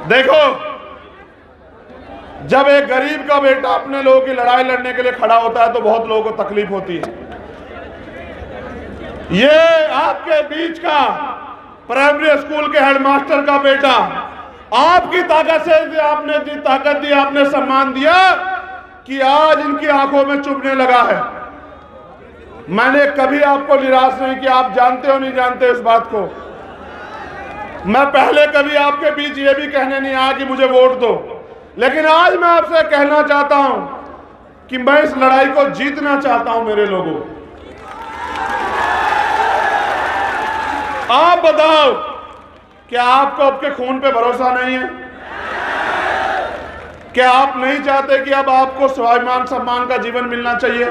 देखो, जब एक गरीब का बेटा अपने लोगों की लड़ाई लड़ने के लिए खड़ा होता है तो बहुत लोगों को तकलीफ होती है। ये आपके बीच का प्राइमरी स्कूल के हेडमास्टर का बेटा आपकी ताकत से आपने दी, ताकत दी, आपने सम्मान दिया कि आज इनकी आंखों में चुभने लगा है। मैंने कभी आपको निराश नहीं किया, आप जानते हो नहीं जानते इस बात को। मैं पहले कभी आपके बीच ये भी कहने नहीं आया कि मुझे वोट दो, लेकिन आज मैं आपसे कहना चाहता हूं कि मैं इस लड़ाई को जीतना चाहता हूं। मेरे लोगों, आप बताओ, क्या आपको आपके खून पे भरोसा नहीं है? क्या आप नहीं चाहते कि अब आपको स्वाभिमान सम्मान का जीवन मिलना चाहिए?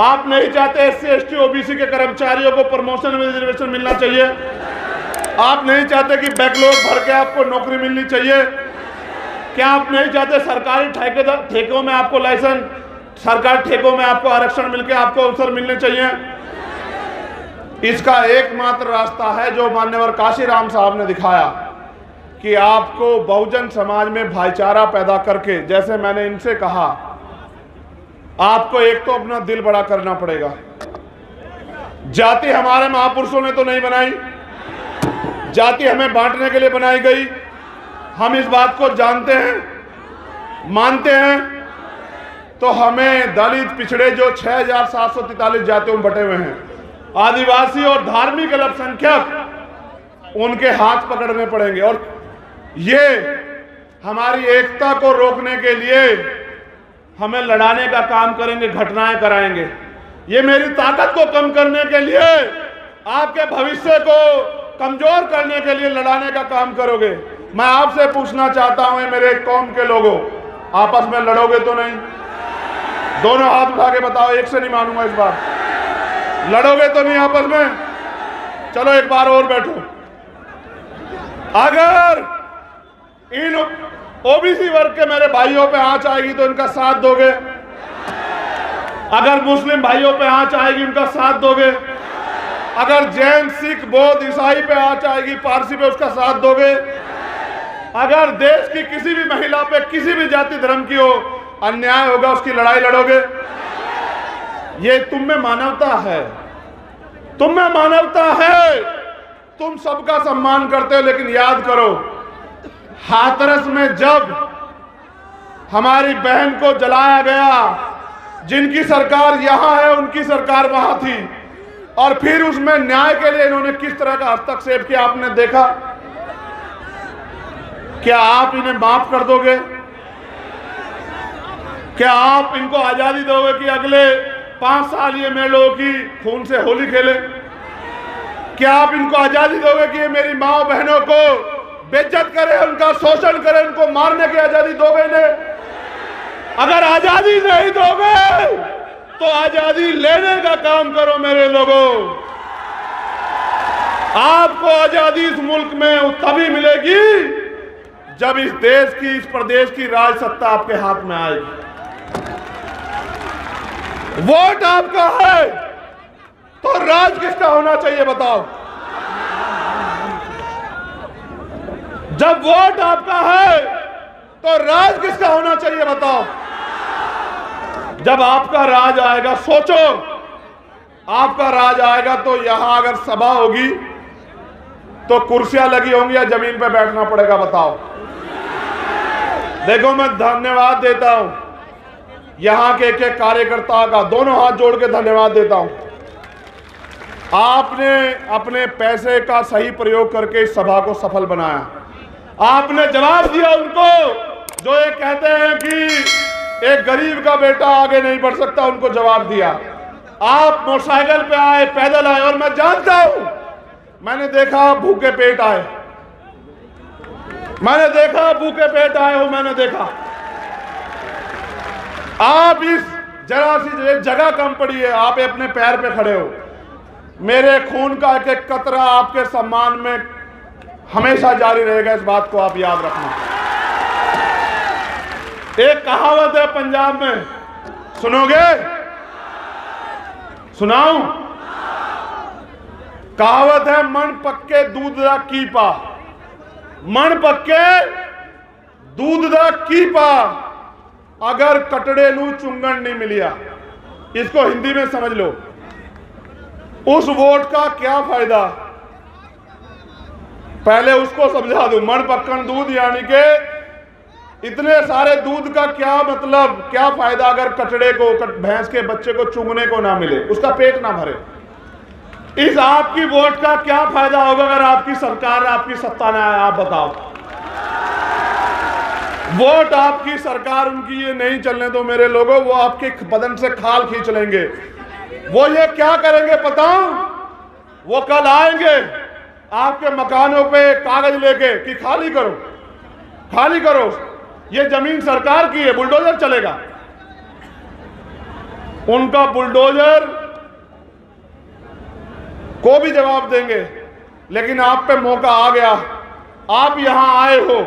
आप नहीं चाहते एससी एसटी ओबीसी के कर्मचारियों को प्रमोशन में रिजर्वेशन मिलना चाहिए? आप नहीं चाहते कि बैकलॉग भर के आपको नौकरी मिलनी चाहिए? क्या आप नहीं चाहते सरकारी ठेकों में आपको लाइसेंस, सरकारी ठेकों में आपको आरक्षण मिलकर आपको अवसर मिलने चाहिए? इसका एकमात्र रास्ता है जो मान्यवर काशीराम साहब ने दिखाया कि आपको बहुजन समाज में भाईचारा पैदा करके, जैसे मैंने इनसे कहा, आपको एक तो अपना दिल बड़ा करना पड़ेगा। जाति हमारे महापुरुषों ने तो नहीं बनाई, जाति हमें बांटने के लिए बनाई गई। हम इस बात को जानते हैं, मानते हैं। तो हमें दलित, पिछड़े जो 6743 जातियों में बटे हुए हैं, आदिवासी और धार्मिक अल्पसंख्यक, उनके हाथ पकड़ने पड़ेंगे। और ये हमारी एकता को रोकने के लिए हमें लड़ाने का काम करेंगे, घटनाएं कराएंगे। ये मेरी ताकत को कम करने के लिए, आपके भविष्य को कमजोर करने के लिए लड़ाने का काम करोगे। मैं आपसे पूछना चाहता हूं, मेरे कौम के लोगों, आपस में लड़ोगे तो नहीं? दोनों हाथ उठा के बताओ, एक से नहीं मानूंगा इस बार। लड़ोगे तो नहीं आपस में? चलो एक बार और बैठो। अगर इन ओबीसी वर्ग के मेरे भाइयों पे आंच आएगी तो इनका साथ दोगे? अगर मुस्लिम भाइयों पे आंच आएगी उनका साथ दोगे? अगर जैन, सिख, बौद्ध, ईसाई पे आंच आएगी, पारसी पे, उसका साथ दोगे? अगर देश की किसी भी महिला पे, किसी भी जाति धर्म की हो, अन्याय होगा, उसकी लड़ाई लड़ोगे? ये तुम में मानवता है, तुम में मानवता है। तुम सबका सम्मान करते हो, लेकिन याद करो, हाथरस में जब हमारी बहन को जलाया गया, जिनकी सरकार यहां है उनकी सरकार वहां थी, और फिर उसमें न्याय के लिए इन्होंने किस तरह का हस्तक्षेप किया आपने देखा? क्या आप इन्हें माफ कर दोगे? क्या आप इनको आजादी दोगे कि अगले 5 साल ये मेरे लोगों की खून से होली खेले? क्या आप इनको आजादी दोगे कि ये मेरी माँ बहनों को बेइज्जत करे, उनका शोषण करे, उनको मारने की आजादी दोगे इन्हें? अगर आजादी नहीं दोगे तो आजादी लेने का काम करो मेरे लोगों। आपको आजादी इस मुल्क में तभी मिलेगी जब इस देश की, इस प्रदेश की राज सत्ता आपके हाथ में आएगी। वोट आपका है तो राज किसका होना चाहिए बताओ? जब वोट आपका है तो राज किसका होना चाहिए बताओ? जब आपका राज आएगा, सोचो, आपका राज आएगा तो यहां अगर सभा होगी तो कुर्सियां लगी होंगी या जमीन पे बैठना पड़ेगा बताओ? देखो, मैं धन्यवाद देता हूं यहां के एक एक कार्यकर्ता का, दोनों हाथ जोड़ के धन्यवाद देता हूं। आपने अपने पैसे का सही प्रयोग करके इस सभा को सफल बनाया। आपने जवाब दिया उनको जो ये कहते हैं कि एक गरीब का बेटा आगे नहीं बढ़ सकता, उनको जवाब दिया। आप मोटरसाइकिल पे आए, पैदल आए, और मैं जानता हूं, मैंने देखा भूखे पेट आए, मैंने देखा भूखे पेट आए हो, मैंने देखा। आप इस जरा सी जगह कम पड़ी है, आप अपने पैर पे खड़े हो। मेरे खून का एक एक कतरा आपके सम्मान में हमेशा जारी रहेगा, इस बात को आप याद रखना। एक कहावत है पंजाब में, सुनोगे? सुनाऊं? कहावत है, मन पक्के दूध दा की पा। मण पक्के दूध दा की पा अगर कटड़े नू चुंगन नहीं मिलिया। इसको हिंदी में समझ लो, उस वोट का क्या फायदा, पहले उसको समझा दूं। मण पक्कन दूध यानी के इतने सारे दूध का क्या मतलब, क्या फायदा अगर कटड़े को, भैंस के बच्चे को चुंगने को ना मिले, उसका पेट ना भरे। इस आपकी वोट का क्या फायदा होगा अगर आपकी सरकार, आपकी सत्ता ना आए? आप बताओ। वोट आपकी सरकार उनकी ये नहीं चलने दो मेरे लोगों, वो आपके बदन से खाल खींच लेंगे। वो ये क्या करेंगे पता? वो कल आएंगे आपके मकानों पे कागज लेके कि खाली करो, खाली करो, ये जमीन सरकार की है, बुलडोजर चलेगा। उनका बुलडोजर को भी जवाब देंगे। लेकिन आप पे मौका आ गया, आप यहां आए हो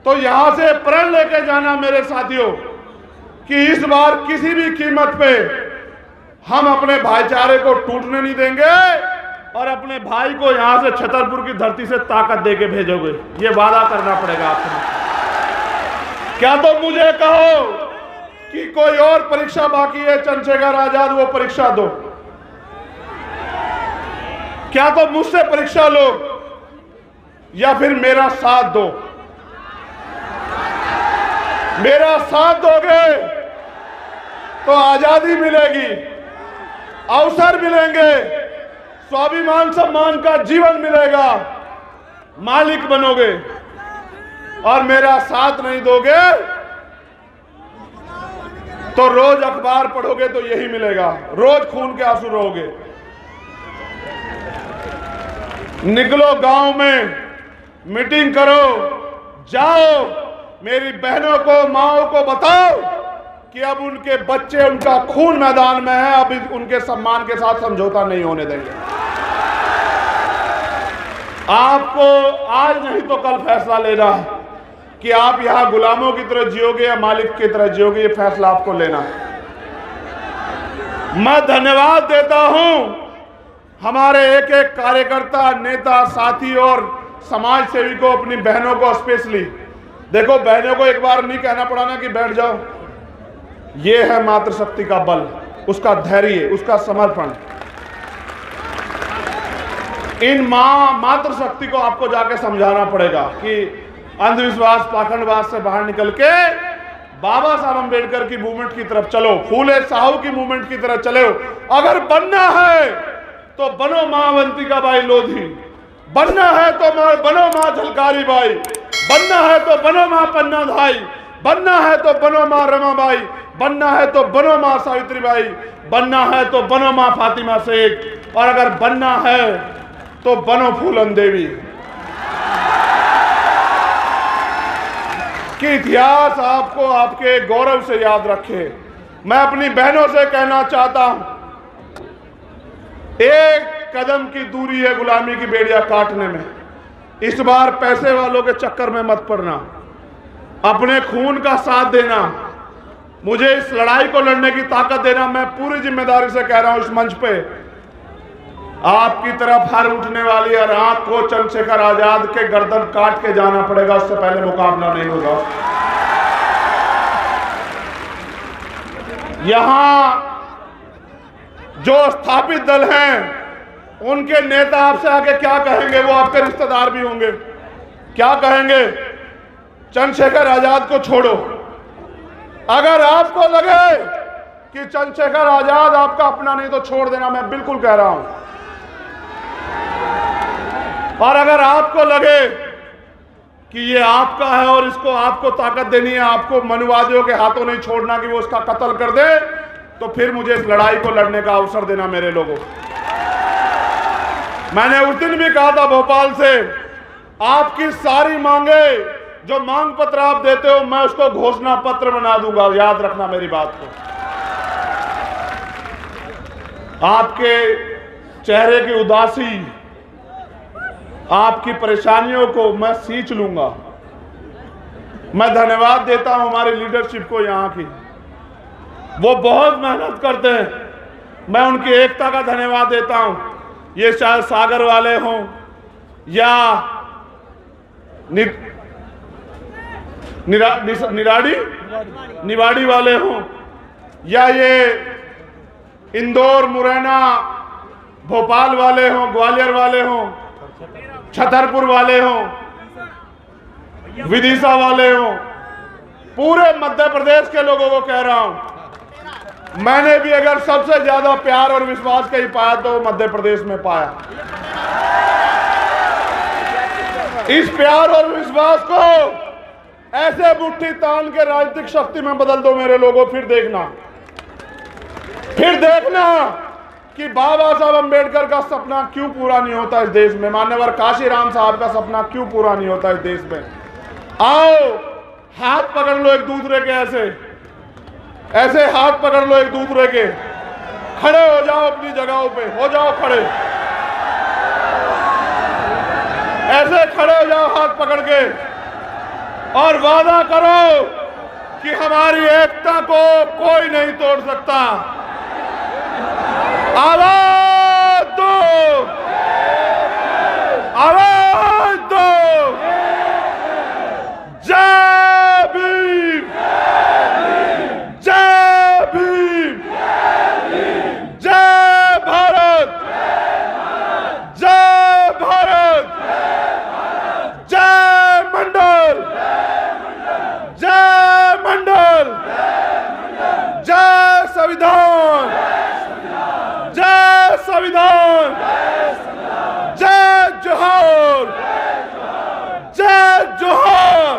तो यहां से प्रण लेके जाना मेरे साथियों कि इस बार किसी भी कीमत पे हम अपने भाईचारे को टूटने नहीं देंगे और अपने भाई को यहां से छतरपुर की धरती से ताकत देके भेजोगे। ये वादा करना पड़ेगा आपको। क्या तो मुझे कहो कि कोई और परीक्षा बाकी है चंद्रशेखर आजाद, वो परीक्षा दो। क्या तो मुझसे परीक्षा लो या फिर मेरा साथ दो। मेरा साथ दोगे तो आजादी मिलेगी, अवसर मिलेंगे, स्वाभिमान सम्मान का जीवन मिलेगा, मालिक बनोगे। और मेरा साथ नहीं दोगे तो रोज अखबार पढ़ोगे तो यही मिलेगा, रोज खून के आंसू रोगे। निकलो गांव में, मीटिंग करो, जाओ, मेरी बहनों को, माओं को बताओ कि अब उनके बच्चे, उनका खून मैदान में है, अब उनके सम्मान के साथ समझौता नहीं होने देंगे। आपको आज नहीं तो कल फैसला लेना है कि आप यहां गुलामों की तरह जियोगे या मालिक की तरह जियोगे। ये फैसला आपको लेना है। मैं धन्यवाद देता हूं हमारे एक एक कार्यकर्ता, नेता, साथी और समाज सेवी को, अपनी बहनों को स्पेशली। देखो, बहनों को एक बार नहीं कहना पड़ा ना कि बैठ जाओ। ये है मातृशक्ति का बल, उसका धैर्य, उसका समर्पण। इन मातृशक्ति को आपको जाके समझाना पड़ेगा कि अंधविश्वास, पाखंडवाद से बाहर निकल के बाबा साहब अम्बेडकर की मूवमेंट की तरफ चलो, फूले साहू की मूवमेंट की तरफ चलो। अगर बनना है तो बनो मां अवंतिका बाई लोधी, बनना है तो बनो मां झलकारी बाई, बनना है तो बनो मां पन्ना धाई, बनना है तो बनो मां रमाबाई, बनना है तो बनो मां सावित्रीबाई, बनना है तो बनो मां फातिमा शेख, और अगर बनना है तो बनो फूलन देवी। कि इतिहास आपको आपके गौरव से याद रखे। मैं अपनी बहनों से कहना चाहता हूं, एक कदम की दूरी है गुलामी की बेड़ियां काटने में। इस बार पैसे वालों के चक्कर में मत पड़ना, अपने खून का साथ देना, मुझे इस लड़ाई को लड़ने की ताकत देना। मैं पूरी जिम्मेदारी से कह रहा हूं इस मंच पे, आपकी तरफ हर उठने वाली हर आंख को चंद्रशेखर आजाद के गर्दन काट के जाना पड़ेगा, उससे पहले मुकाबला नहीं होगा। यहां जो स्थापित दल हैं उनके नेता आपसे आगे क्या कहेंगे? वो आपके रिश्तेदार भी होंगे। क्या कहेंगे? चंद्रशेखर आजाद को छोड़ो। अगर आपको लगे कि चंद्रशेखर आजाद आपका अपना नहीं तो छोड़ देना, मैं बिल्कुल कह रहा हूं। और अगर आपको लगे कि ये आपका है और इसको आपको ताकत देनी है, आपको मनुवादियों के हाथों नहीं छोड़ना कि वो उसका कत्ल कर दे, तो फिर मुझे इस लड़ाई को लड़ने का अवसर देना मेरे लोगों। मैंने उस दिन भी कहा था भोपाल से, आपकी सारी मांगे, जो मांग पत्र आप देते हो, मैं उसको घोषणा पत्र बना दूंगा। याद रखना मेरी बात को। आपके चेहरे की उदासी, आपकी परेशानियों को मैं सींच लूंगा। मैं धन्यवाद देता हूं हमारी लीडरशिप को यहां की, वो बहुत मेहनत करते हैं। मैं उनकी एकता का धन्यवाद देता हूं। ये चाहे सागर वाले हों या निवाड़ी वाले हों, या ये इंदौर, मुरैना, भोपाल वाले हों, ग्वालियर वाले हों, छतरपुर वाले हों, विदिशा वाले हों, पूरे मध्य प्रदेश के लोगों को कह रहा हूं, मैंने भी अगर सबसे ज्यादा प्यार और विश्वास कहीं पाया तो मध्य प्रदेश में पाया। इस प्यार और विश्वास को ऐसे मुट्ठी तान के राजनीतिक शक्ति में बदल दो मेरे लोगों, फिर देखना कि बाबा साहब अंबेडकर का सपना क्यों पूरा नहीं होता इस देश में, मान्यवर काशीराम साहब का सपना क्यों पूरा नहीं होता इस देश में। आओ हाथ पकड़ लो एक दूसरे के, ऐसे हाथ पकड़ लो एक दूसरे के, खड़े हो जाओ अपनी जगहों पे, हो जाओ खड़े, ऐसे खड़े हो जाओ हाथ पकड़ के, और वादा करो कि हमारी एकता को कोई नहीं तोड़ सकता। आवाज दो, आवाज दो, जय भीम, जय भीम, जय भारत, जय भारत, जय मंडल, जय मंडल, जय संविधान, जय संविधान, जय जोहार, जय जोहार।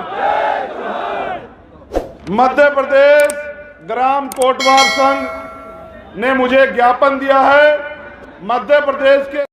मध्य प्रदेश ग्राम कोटवार संघ ने मुझे ज्ञापन दिया है। मध्य प्रदेश के